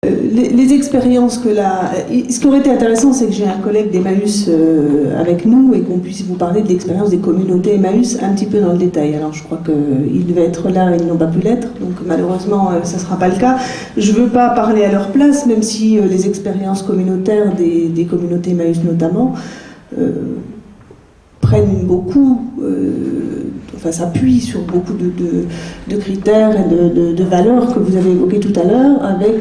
Les expériences ce qui aurait été intéressant, c'est que j'ai un collègue d'Emmaüs avec nous et qu'on puisse vous parler de l'expérience des communautés Emmaüs un petit peu dans le détail. Alors je crois qu'ils devaient être là et ils n'ont pas pu l'être, donc malheureusement ça ne sera pas le cas. Je ne veux pas parler à leur place, même si les expériences communautaires des communautés Emmaüs notamment prennent beaucoup, s'appuient sur beaucoup de critères et de valeurs que vous avez évoqués tout à l'heure, avec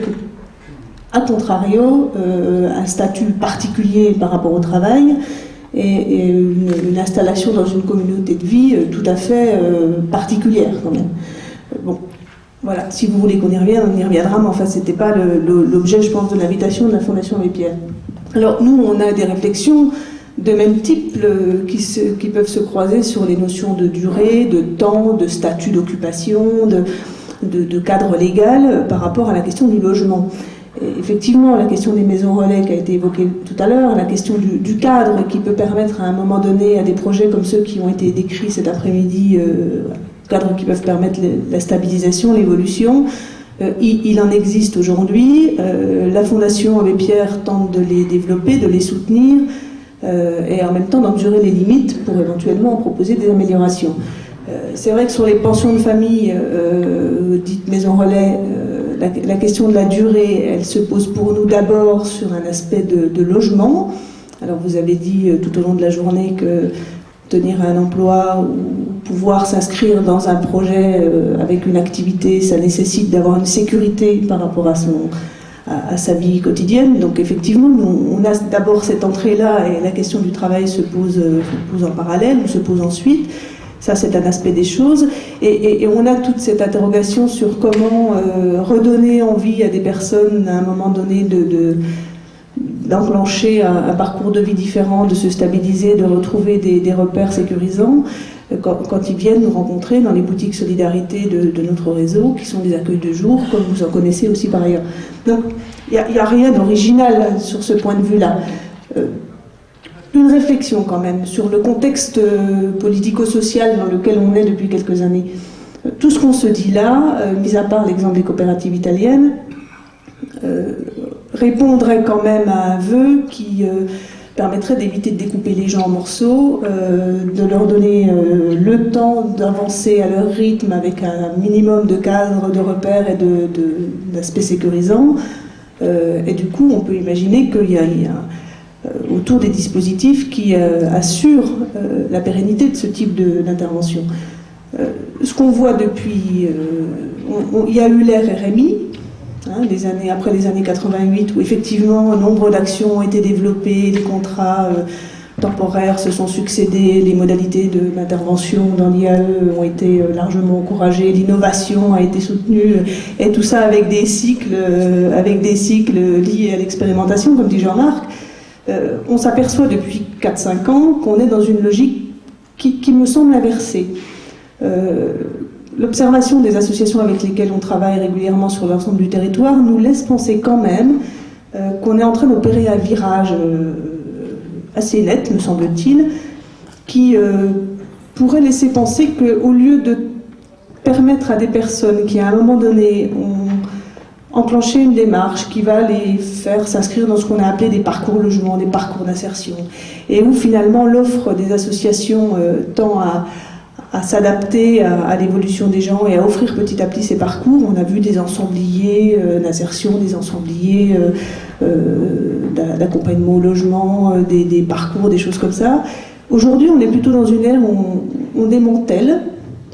a contrario, un statut particulier par rapport au travail et une installation dans une communauté de vie tout à fait particulière quand même. Bon, voilà, si vous voulez qu'on y revienne, on y reviendra, mais enfin c'était pas l'objet, je pense, de l'invitation de la Fondation Abbé Pierre. Alors nous, on a des réflexions de même type qui peuvent se croiser sur les notions de durée, de temps, de statut d'occupation, de cadre légal par rapport à la question du logement. Effectivement, la question des maisons relais qui a été évoquée tout à l'heure, la question du cadre qui peut permettre à un moment donné à des projets comme ceux qui ont été décrits cet après-midi, cadres qui peuvent permettre la stabilisation, l'évolution, il en existe aujourd'hui. La Fondation Abbé Pierre tente de les développer, de les soutenir et en même temps d'en mesurer les limites pour éventuellement proposer des améliorations. C'est vrai que sur les pensions de famille, dites maisons relais, la question de la durée, elle se pose pour nous d'abord sur un aspect de logement. Alors vous avez dit tout au long de la journée que tenir un emploi ou pouvoir s'inscrire dans un projet avec une activité, ça nécessite d'avoir une sécurité par rapport à sa vie quotidienne. Donc effectivement, on a d'abord cette entrée-là et la question du travail se pose en parallèle ou se pose ensuite. Ça, c'est un aspect des choses. Et on a toute cette interrogation sur comment redonner envie à des personnes, à un moment donné, d'enclencher un parcours de vie différent, de se stabiliser, de retrouver des repères sécurisants quand ils viennent nous rencontrer dans les boutiques solidarité de notre réseau, qui sont des accueils de jour, comme vous en connaissez aussi par ailleurs. Donc, il n'y a rien d'original sur ce point de vue-là. Une réflexion quand même sur le contexte politico-social dans lequel on est depuis quelques années. Tout ce qu'on se dit là, mis à part l'exemple des coopératives italiennes, répondrait quand même à un vœu qui permettrait d'éviter de découper les gens en morceaux, de leur donner le temps d'avancer à leur rythme avec un minimum de cadres, de repères et d'aspects sécurisants. Et du coup, on peut imaginer qu'il y a autour des dispositifs qui assurent la pérennité de ce type d'intervention. Ce qu'on voit depuis... il y a eu l'ère RMI, après les années 88, où effectivement nombre d'actions ont été développées, les contrats temporaires se sont succédés, les modalités d'intervention dans l'IAE ont été largement encouragées, l'innovation a été soutenue, et tout ça avec des cycles liés à l'expérimentation, comme dit Jean-Marc. On s'aperçoit depuis 4-5 ans qu'on est dans une logique qui me semble inversée. L'observation des associations avec lesquelles on travaille régulièrement sur l'ensemble du territoire nous laisse penser quand même qu'on est en train d'opérer un virage assez net, me semble-t-il, qui pourrait laisser penser qu'au lieu de permettre à des personnes qui à un moment donné ont enclenché une démarche qui va les faire s'inscrire dans ce qu'on a appelé des parcours logement, des parcours d'insertion, et où finalement l'offre des associations tend à s'adapter à l'évolution des gens et à offrir petit à petit ces parcours. On a vu des ensembliers d'insertion, des ensembliers d'accompagnement au logement, des parcours, des choses comme ça. Aujourd'hui, on est plutôt dans une ère où on démantèle,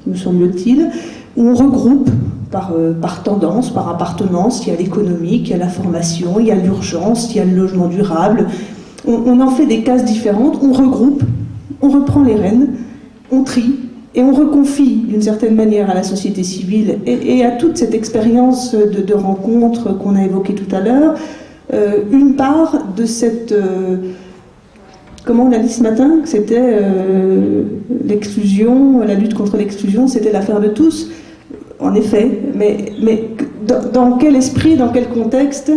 me semble-t-il, où on regroupe par tendance, par appartenance. Il y a l'économique, il y a la formation, il y a l'urgence, il y a le logement durable. On en fait des cases différentes, on regroupe, on reprend les rênes, on trie, et on reconfie d'une certaine manière à la société civile et à toute cette expérience de rencontres qu'on a évoquée tout à l'heure, une part de cette... comment on l'a dit ce matin, c'était l'exclusion, la lutte contre l'exclusion, c'était l'affaire de tous. En effet, mais dans quel esprit, dans quel contexte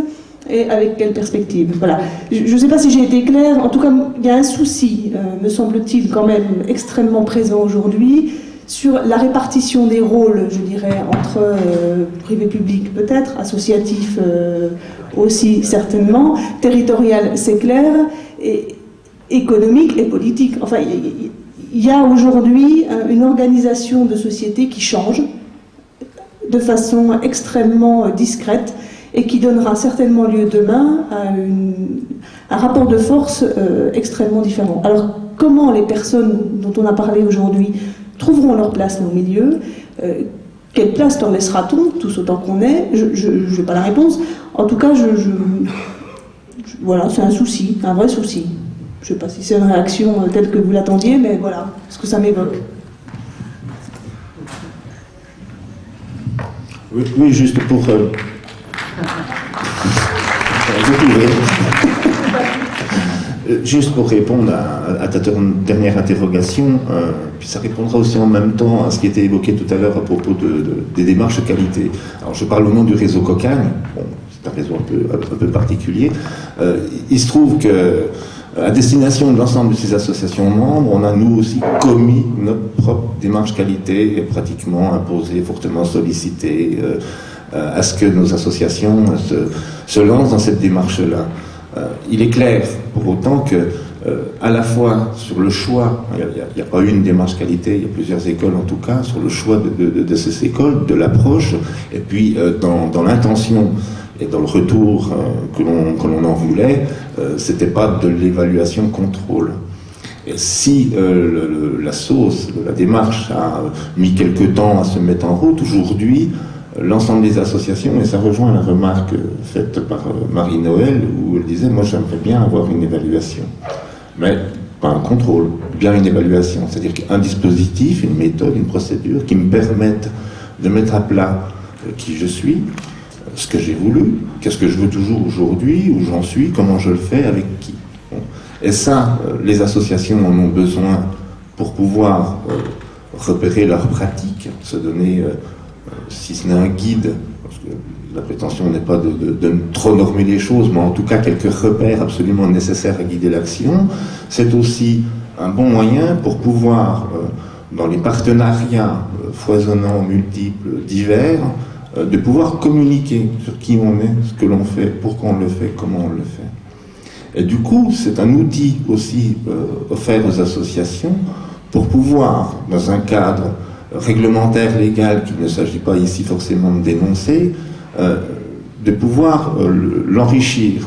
et avec quelle perspective? Voilà. Je ne sais pas si j'ai été claire, en tout cas, il y a un souci, me semble-t-il, quand même extrêmement présent aujourd'hui, sur la répartition des rôles, je dirais, entre privé-public peut-être, associatif aussi certainement, territorial c'est clair, et économique et politique. Enfin, il y a aujourd'hui une organisation de société qui change de façon extrêmement discrète et qui donnera certainement lieu demain à un rapport de force extrêmement différent. Alors, comment les personnes dont on a parlé aujourd'hui trouveront leur place dans le milieu? Quelle place leur laissera-t-on, tous autant qu'on est? Je n'ai pas la réponse. En tout cas, voilà, c'est un souci, un vrai souci. Je ne sais pas si c'est une réaction telle que vous l'attendiez, mais voilà ce que ça m'évoque. Oui, juste pour... Juste pour répondre à ta dernière interrogation, puis ça répondra aussi en même temps à ce qui était évoqué tout à l'heure à propos des démarches qualité. Alors je parle au nom du réseau Cocagne, bon, c'est un réseau un peu particulier. Il se trouve que à destination de l'ensemble de ces associations membres, on a nous aussi commis notre propre démarche qualité, et pratiquement imposé, fortement sollicité à ce que nos associations se lancent dans cette démarche-là. Il est clair pour autant que à la fois sur le choix, il n'y a pas une démarche qualité, il y a plusieurs écoles en tout cas, sur le choix de ces écoles, de l'approche, et puis dans l'intention et dans le retour que l'on en voulait, c'était pas de l'évaluation contrôle. Et si la sauce, la démarche a mis quelque temps à se mettre en route, aujourd'hui, l'ensemble des associations, et ça rejoint la remarque faite par Marie-Noël, où elle disait, moi j'aimerais bien avoir une évaluation, mais pas un contrôle, bien une évaluation, c'est-à-dire un dispositif, une méthode, une procédure qui me permette de mettre à plat qui je suis, ce que j'ai voulu, qu'est-ce que je veux toujours aujourd'hui, où j'en suis, comment je le fais, avec qui. Bon. Et ça, les associations en ont besoin pour pouvoir repérer leurs pratiques, se donner, si ce n'est un guide, parce que la prétention n'est pas de trop normer les choses, mais en tout cas quelques repères absolument nécessaires à guider l'action. C'est aussi un bon moyen pour pouvoir, dans les partenariats foisonnants, multiples, divers, de pouvoir communiquer sur qui on est, ce que l'on fait, pourquoi on le fait, comment on le fait. Et du coup, c'est un outil aussi offert aux associations pour pouvoir, dans un cadre réglementaire, légal, qu'il ne s'agit pas ici forcément de dénoncer, de pouvoir l'enrichir,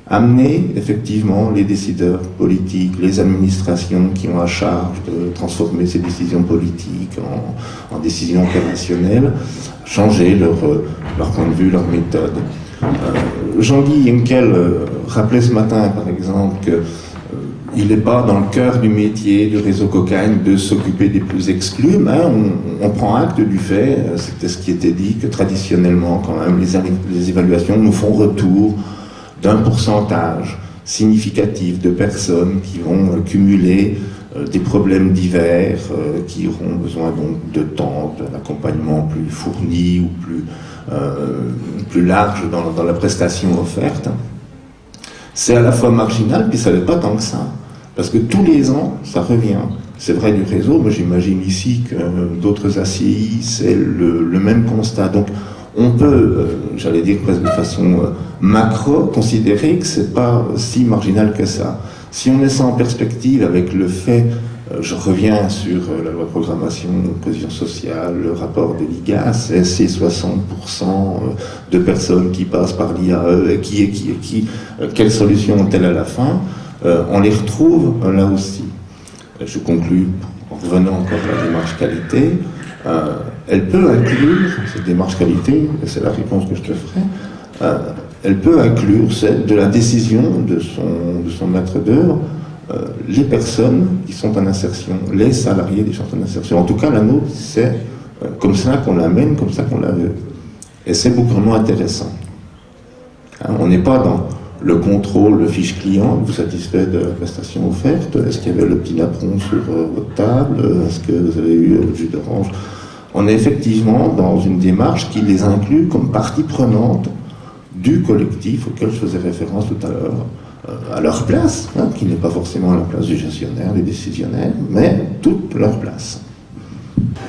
amener effectivement les décideurs politiques, les administrations qui ont à charge de transformer ces décisions politiques en décisions opérationnelles, changer leur point de vue, leur méthode. Jean-Guy Henkel rappelait ce matin, par exemple, qu'il n'est pas dans le cœur du métier du réseau Cocagne de s'occuper des plus exclus, mais on prend acte du fait, c'était ce qui était dit, que traditionnellement, quand même, les évaluations nous font retour d'un pourcentage significatif de personnes qui vont cumuler des problèmes divers, qui auront besoin donc de temps, d'un accompagnement plus fourni ou plus large dans la prestation offerte. C'est à la fois marginal, puis ça n'est pas tant que ça. Parce que tous les ans, ça revient. C'est vrai du réseau, mais j'imagine ici que d'autres ACI, c'est le même constat. Donc, on peut, j'allais dire presque de façon macro, considérer que c'est pas si marginal que ça. Si on met ça en perspective avec le fait, je reviens sur la loi de programmation de cohésion sociale, le rapport de l'IGAS, c'est 60% de personnes qui passent par l'IAE, et qui, quelle solution ont-elles à la fin, on les retrouve là aussi. Je conclus en revenant encore à la démarche qualité. Elle peut inclure, cette démarche qualité, et c'est la réponse que je te ferai, elle peut inclure de la décision de son maître d'œuvre, les personnes qui sont en insertion, les salariés qui sont en insertion. En tout cas, la nôtre, c'est comme ça qu'on l'amène, comme ça qu'on la veut. Et c'est beaucoup moins intéressant. Hein, on n'est pas dans le contrôle, le fiche client, vous satisfait de la prestation offerte, est-ce qu'il y avait le petit napperon sur votre table, est-ce que vous avez eu le jus d'orange. On est effectivement dans une démarche qui les inclut comme partie prenante du collectif auquel je faisais référence tout à l'heure, à leur place, hein, qui n'est pas forcément la place du gestionnaire, des décisionnaires, mais toute leur place.